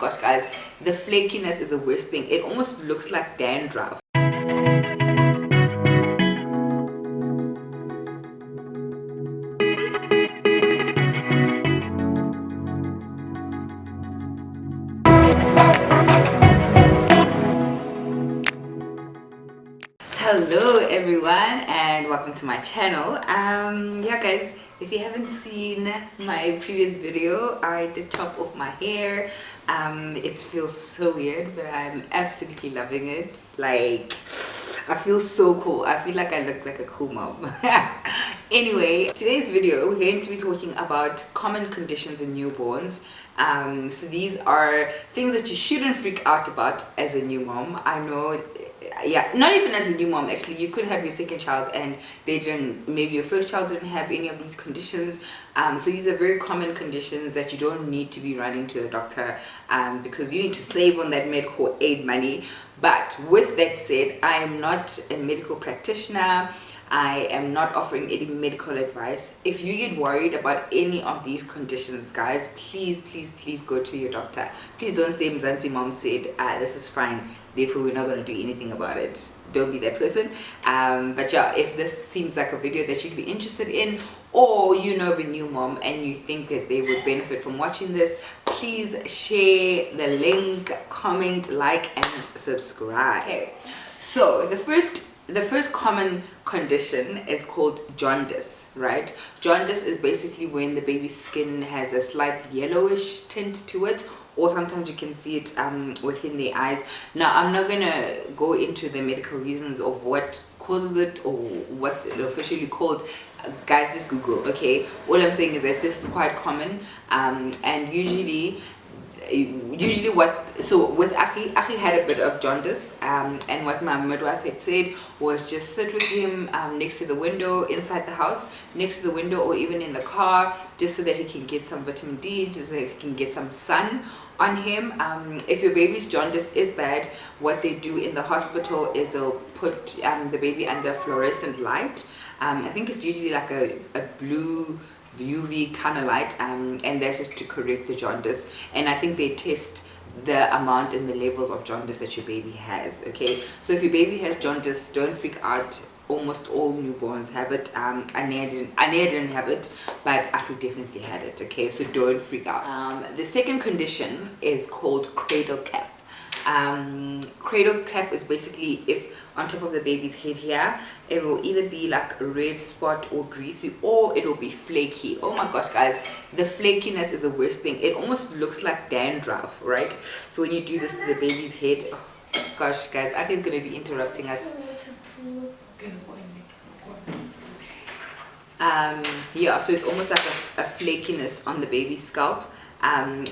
gosh guys, the flakiness is the worst thing. It almost looks like dandruff. Hello everyone and welcome to my channel. Yeah guys, if you haven't seen my previous video, I did chop off my hair. It feels so weird, but I'm absolutely loving it. Like, I feel so cool. I feel like I look like a cool mom. Anyway, today's video we're going to be talking about common conditions in newborns. So these are things that you shouldn't freak out about as a new mom. I know, yeah, not even as a new mom actually. You could have your second child and they didn't, maybe your first child didn't have any of these conditions. So these are very common conditions that you don't need to be running to the doctor because you need to save on that medical aid money. But with that said, I am not a medical practitioner. I am not offering any medical advice. If you get worried about any of these conditions, guys, please go to your doctor. Please don't say Mzansimom said this is fine, therefore we're not going to do anything about it. Don't be that person. But yeah, if this seems like a video that you'd be interested in, or you know of a new mom and you think that they would benefit from watching this, please share the link, comment, like and subscribe. Okay, so the first common condition is called jaundice, right? Jaundice is basically when the baby's skin has a slight yellowish tint to it, or sometimes you can see it within the eyes. Now, I'm not gonna go into the medical reasons of what causes it or what's it officially called. Guys, just Google, okay? All I'm saying is that this is quite common, and usually with Aki had a bit of jaundice, and what my midwife had said was just sit with him next to the window, inside the house, next to the window, or even in the car, just so that he can get some vitamin D, just so that he can get some sun on him. If your baby's jaundice is bad, what they do in the hospital is they'll put the baby under fluorescent light. I think it's usually like a blue UV kind of light, and that's just to correct the jaundice. And I think they test the amount and the levels of jaundice that your baby has. Okay, so if your baby has jaundice, don't freak out. Almost all newborns have it. Anea didn't have it, but Aki definitely had it. Okay, so don't freak out. The second condition is called cradle cap. Cradle cap is basically if on top of the baby's head here, it will either be like a red spot or greasy, or it will be flaky. Oh my gosh guys, the flakiness is the worst thing. It almost looks like dandruff, right? So when you do this to the baby's head, oh gosh guys, Aki is going to be interrupting us. Yeah, so it's almost like a flakiness on the baby's scalp.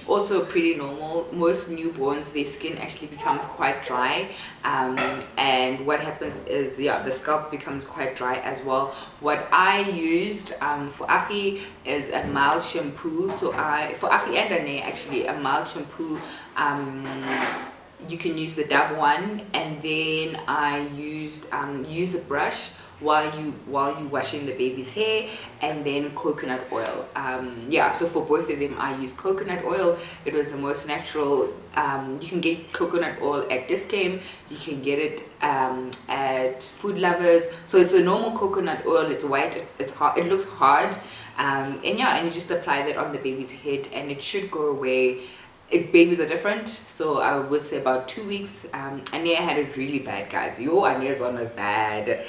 Also pretty normal. Most newborns, their skin actually becomes quite dry, and what happens is, yeah, the scalp becomes quite dry as well. What I used for Aki is a mild shampoo. So for Aki and Anea actually, a mild shampoo. You can use the Dove one, and then I used use a brush while you washing the baby's hair, and then coconut oil. Yeah, so for both of them I used coconut oil. It was the most natural. You can get coconut oil at Discam, you can get it at Food Lovers. So it's a normal coconut oil. It's white, it's hard, it looks hard, and yeah, and you just apply that on the baby's head and it should go away. Babies are different, so I would say about 2 weeks. Anea had it really bad, guys. Anea's one was bad.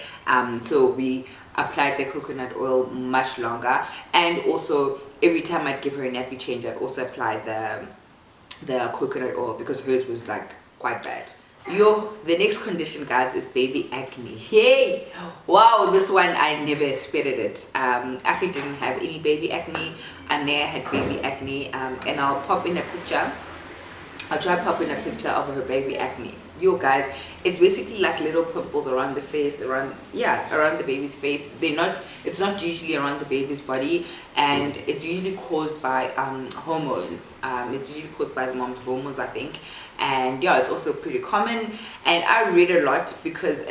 So we applied the coconut oil much longer, and also every time I'd give her a nappy change, I'd also apply the coconut oil because hers was like quite bad. The next condition, guys, is baby acne. Hey, wow, this one I never expected it. Aki didn't have any baby acne. Anea had baby acne, and I'll pop in a picture. I'll try pop in a picture of her baby acne. Guys, it's basically like little pimples around the face, around the baby's face. It's not usually around the baby's body, and it's usually caused by hormones. It's usually caused by the mom's hormones, I think. And yeah, it's also pretty common. And I read a lot because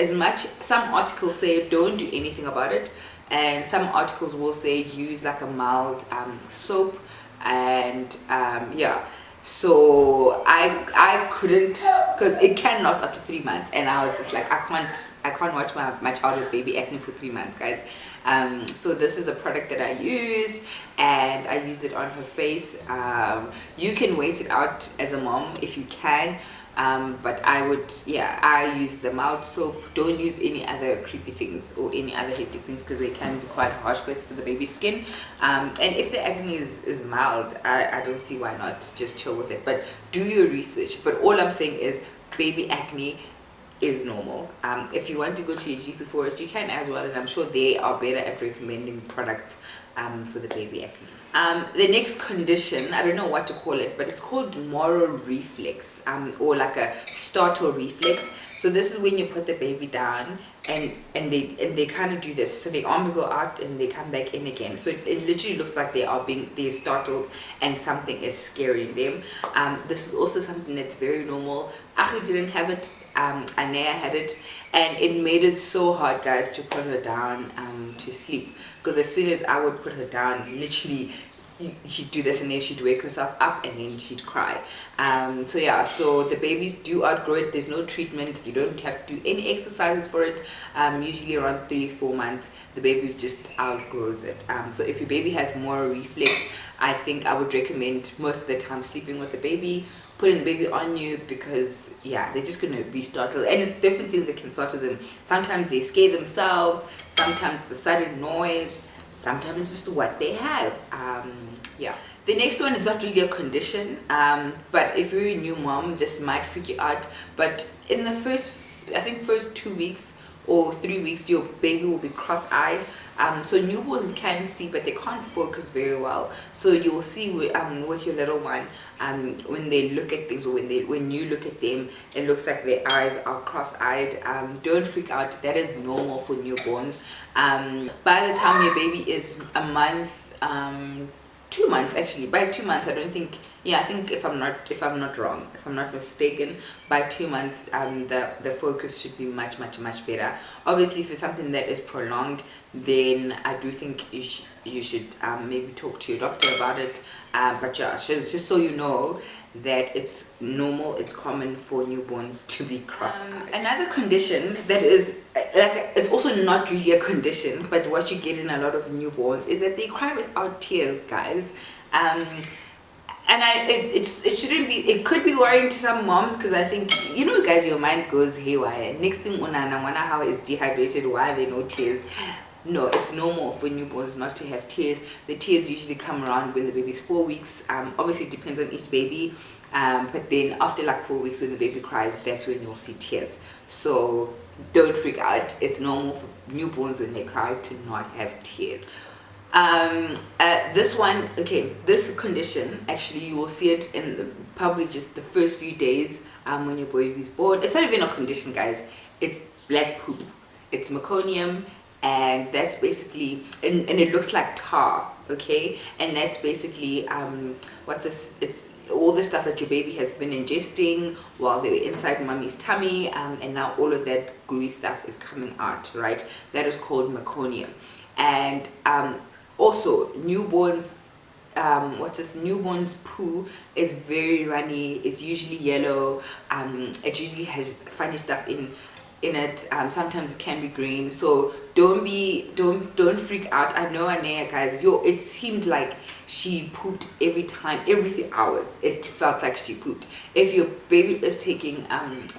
some articles say don't do anything about it, and some articles will say use like a mild soap, and yeah. So I couldn't, because it can last up to 3 months, and I was just like, I can't watch my child with baby acne for 3 months, guys. So this is the product that I used, and I used it on her face. You can wait it out as a mom if you can, but I use the mild soap. Don't use any other creepy things or any other hectic things, because they can be quite harsh for the baby's skin. And if the acne is mild, I don't see why not just chill with it, but do your research. But all I'm saying is baby acne is normal. If you want to go to your GP for it, you can as well, and I'm sure they are better at recommending products for the baby acne. The next condition, I don't know what to call it, but it's called moral reflex, or like a startle reflex. So this is when you put the baby down and they kind of do this. So their arms go out and they come back in again. So it literally looks like they're startled and something is scaring them. This is also something that's very normal. Achi didn't have it. Anea had it, and it made it so hard, guys, to put her down to sleep, because as soon as I would put her down, literally she'd do this and then she'd wake herself up and then she'd cry. So the babies do outgrow it. There's no treatment, you don't have to do any exercises for it. Usually around 3-4 months the baby just outgrows it. So if your baby has more reflex, I think I would recommend most of the time sleeping with the baby, putting the baby on you, because they're just gonna be startled, and it's different things that can startle them. Sometimes they scare themselves, sometimes the sudden noise, sometimes it's just what they have. The next one is not really a condition, but if you're a new mom, this might freak you out. But in the first 2 weeks or 3 weeks, your baby will be cross-eyed. So newborns can see, but they can't focus very well. So you will see with your little one, when they look at things, or when you look at them, it looks like their eyes are cross-eyed. Don't freak out. That is normal for newborns. By the time your baby is a month, 2 months actually, by 2 months, I don't think, I think if I'm not mistaken, by 2 months the focus should be much better. Obviously, if it's something that is prolonged, then I do think you should maybe talk to your doctor about it. But just so you know that it's normal, it's common for newborns to be cross-eyed. Another condition that is it's also not really a condition, but what you get in a lot of newborns is that they cry without tears, guys. And it shouldn't be. It could be worrying to some moms, because I think, guys, your mind goes haywire. Next thing, how is dehydrated? Why are there no tears? No, it's normal for newborns not to have tears. The tears usually come around when the baby's 4 weeks. Obviously it depends on each baby, but then after like 4 weeks, when the baby cries, that's when you'll see tears. So don't freak out. It's normal for newborns when they cry to not have tears. This condition, actually, you will see it in probably just the first few days when your baby's born. It's not even a condition, guys. It's black poop. It's meconium, and that's basically, and it looks like tar, okay? And that's basically what's this? It's all the stuff that your baby has been ingesting while they were inside mommy's tummy, and now all of that gooey stuff is coming out, right? That is called meconium. And also newborns, newborns poo is very runny. It's usually yellow. It usually has funny stuff in it. Sometimes it can be green. So don't freak out. I know Anea, guys, it seemed like she pooped every 3 hours. It felt like she pooped. If your baby is taking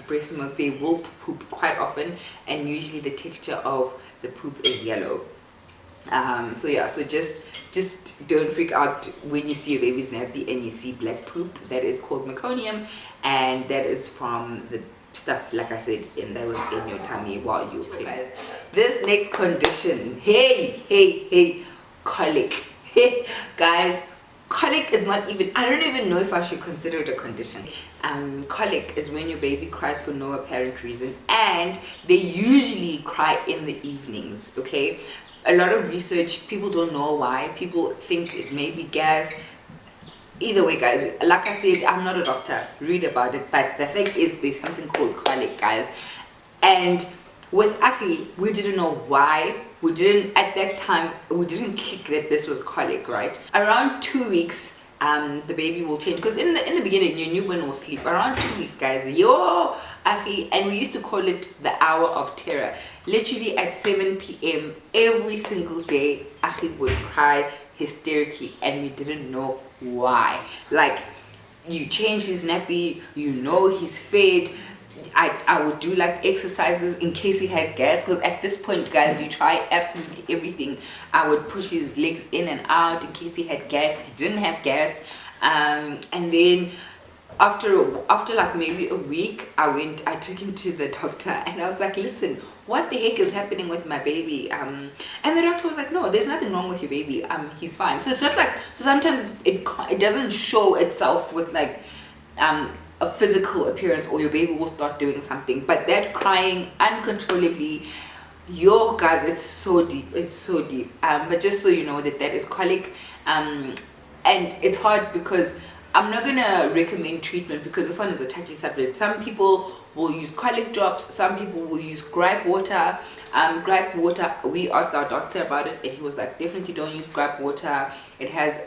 breast milk, they will poop quite often, and usually the texture of the poop is yellow. So just don't freak out when you see your baby's nappy and you see black poop. That is called meconium, and that is from the stuff, like I said, that was in your tummy while you were pregnant. This next condition, hey, colic. Guys, colic is not even, I don't even know if I should consider it a condition. Colic is when your baby cries for no apparent reason, and they usually cry in the evenings, okay? A lot of research, people don't know why. People think it may be gas. Either way, guys, like I said, I'm not a doctor. Read about it. But the fact is, there's something called colic, guys. And with Aki, we didn't know why. At that time, we didn't click that this was colic, right? Around 2 weeks, the baby will change, because in the beginning your newborn will sleep around 2 weeks, guys. And we used to call it the hour of terror. Literally at 7 p.m. every single day, Achi would cry hysterically, and we didn't know why. Like, you change his nappy, he's fed. I would do like exercises in case he had gas, because at this point, guys, you try absolutely everything. I would push his legs in and out in case he had gas. He didn't have gas. And then after like maybe a week, I took him to the doctor, and I was like, listen, what the heck is happening with my baby? And the doctor was like, no, there's nothing wrong with your baby. He's fine. So it's not like, so sometimes it doesn't show itself with like a physical appearance, or your baby will start doing something. But that crying uncontrollably, guys, it's so deep. But just so you know that is colic, and it's hard because I'm not gonna recommend treatment, because this one is a touchy subject. Some people will use colic drops, some people will use gripe water. Gripe water, we asked our doctor about it, and he was like, definitely don't use gripe water. It has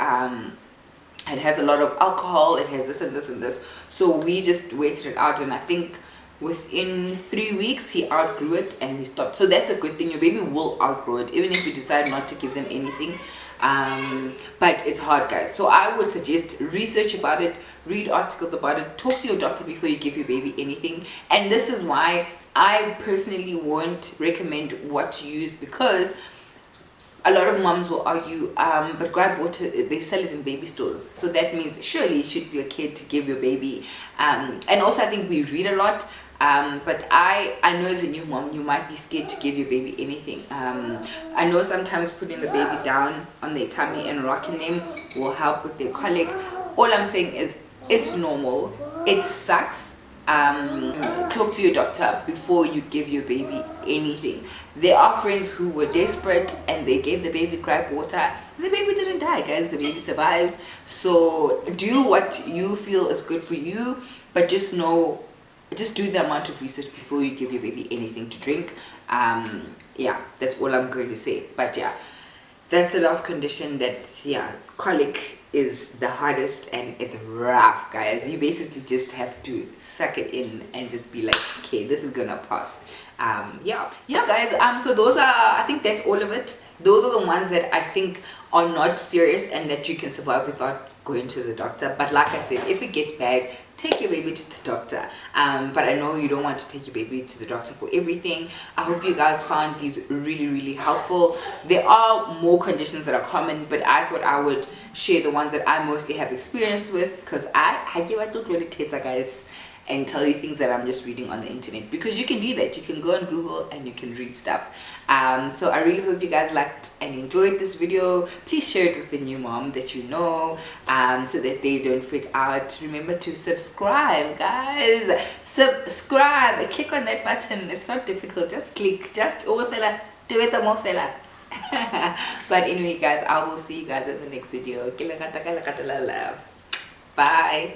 a lot of alcohol, it has this and this and this. So we just waited it out, and I think within 3 weeks he outgrew it and he stopped. So that's a good thing. Your baby will outgrow it, even if you decide not to give them anything. But it's hard, guys. So I would suggest research about it, read articles about it, talk to your doctor before you give your baby anything. And this is why I personally won't recommend what to use, because a lot of moms will argue, but gripe water, they sell it in baby stores, so that means surely it should be okay to give your baby. And also I think we read a lot, but I know as a new mom you might be scared to give your baby anything. I know sometimes putting the baby down on their tummy and rocking them will help with their colic. All I'm saying is it's normal, it sucks. Talk to your doctor before you give your baby anything. There are friends who were desperate and they gave the baby gripe water, and the baby didn't die, guys. The baby survived. So do what you feel is good for you, but just do the amount of research before you give your baby anything to drink. Yeah, that's all I'm going to say. But yeah, that's the last condition that, colic is the hardest, and it's rough, guys. You basically just have to suck it in and just be like, okay, this is gonna pass. Guys, so those are, I think that's all of it. Those are the ones that I think are not serious and that you can survive without going to the doctor. But like I said, if it gets bad, take your baby to the doctor. But I know you don't want to take your baby to the doctor for everything. I hope you guys found these really helpful. There are more conditions that are common, but I thought I would share the ones that I mostly have experience with, because I give out really teta, guys, and tell you things that I'm just reading on the internet, because you can do that. You can go on Google and you can read stuff. So I really hope you guys liked and enjoyed this video. Please share it with a new mom that you know, so that they don't freak out. Remember to subscribe, guys. Subscribe, click on that button. It's not difficult, just click, just do it more fella. But anyway, guys, I will see you guys in the next video. Bye.